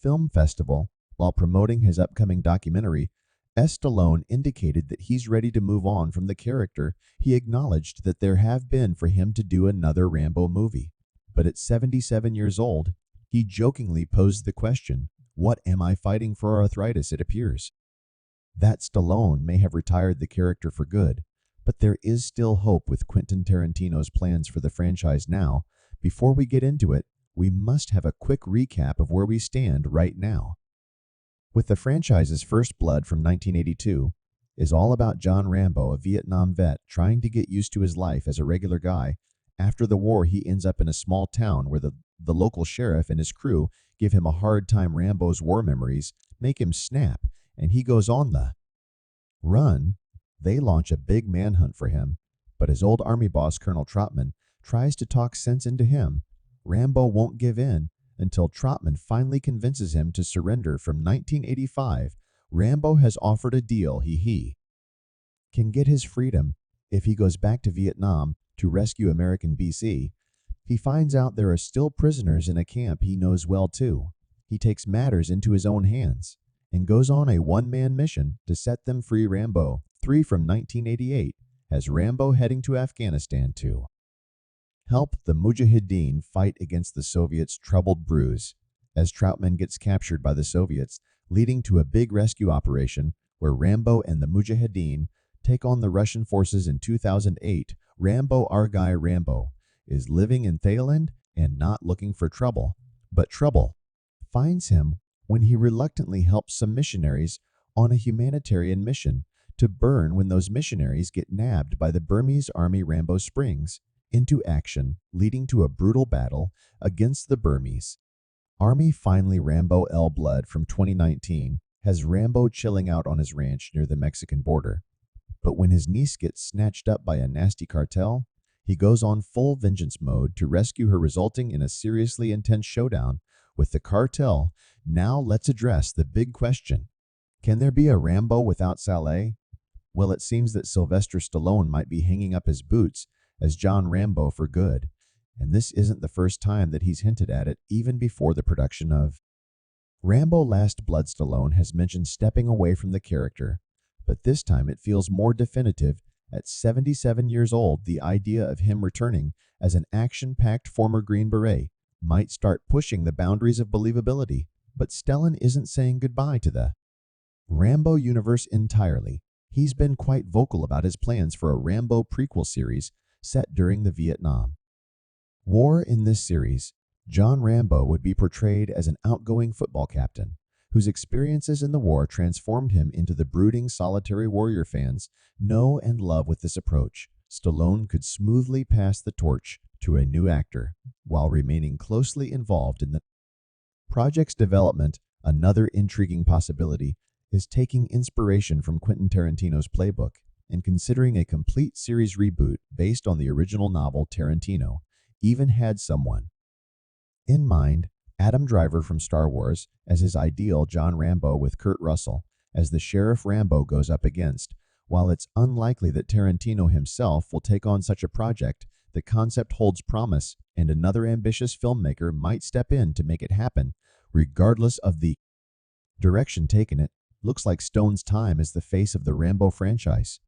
film festival, while promoting his upcoming documentary, Stallone indicated that he's ready to move on from the character. He acknowledged that there have been for him to do another Rambo movie. But at 77 years old, he jokingly posed the question, "What am I fighting for arthritis?" It appears that Stallone may have retired the character for good, but there is still hope with Quentin Tarantino's plans for the franchise now. Before we get into it, we must have a quick recap of where we stand right now. With the franchise's First Blood from 1982 is all about John Rambo, a Vietnam vet, trying to get used to his life as a regular guy. After the war, he ends up in a small town where the local sheriff and his crew give him a hard time. Rambo's war memories make him snap, and he goes on the run. They launch a big manhunt for him, but his old army boss, Colonel Trotman, tries to talk sense into him. Rambo won't give in until Trotman finally convinces him to surrender. From 1985, Rambo has offered a deal. He can get his freedom if he goes back to Vietnam to rescue American BC. He finds out there are still prisoners in a camp he knows well too. He takes matters into his own hands and goes on a one-man mission to set them free. Rambo III from 1988 has Rambo heading to Afghanistan to help the Mujahideen fight against the Soviets' troubled brews, as Troutman gets captured by the Soviets, leading to a big rescue operation where Rambo and the Mujahideen take on the Russian forces. In 2008, our guy Rambo is living in Thailand and not looking for trouble, but trouble finds him when he reluctantly helps some missionaries on a humanitarian mission to burn when those missionaries get nabbed by the Burmese army. Rambo springs into action, leading to a brutal battle against the Burmese army. Finally, Rambo Blood from 2019 has Rambo chilling out on his ranch near the Mexican border. But when his niece gets snatched up by a nasty cartel, he goes on full vengeance mode to rescue her, resulting in a seriously intense showdown with the cartel. Now let's address the big question. Can there be a Rambo without Saleh? Well, it seems that Sylvester Stallone might be hanging up his boots as John Rambo for good, and this isn't the first time that he's hinted at it. Even before the production of Rambo Last Blood, Stallone has mentioned stepping away from the character, but this time it feels more definitive. At 77 years old, the idea of him returning as an action-packed former Green Beret might start pushing the boundaries of believability. But Stallone isn't saying goodbye to the Rambo universe entirely. He's been quite vocal about his plans for a Rambo prequel series set during the Vietnam War. In this series, John Rambo would be portrayed as an outgoing football captain whose experiences in the war transformed him into the brooding, solitary warrior fans know and love. With this approach, Stallone could smoothly pass the torch to a new actor while remaining closely involved in the project's development. Another intriguing possibility is taking inspiration from Quentin Tarantino's playbook and considering a complete series reboot based on the original novel. Tarantino even had someone in mind, Adam Driver from Star Wars, as his ideal John Rambo, with Kurt Russell as the sheriff Rambo goes up against. While it's unlikely that Tarantino himself will take on such a project, the concept holds promise, and another ambitious filmmaker might step in to make it happen. Regardless of the direction taken, it looks like Stone's time as the face of the Rambo franchise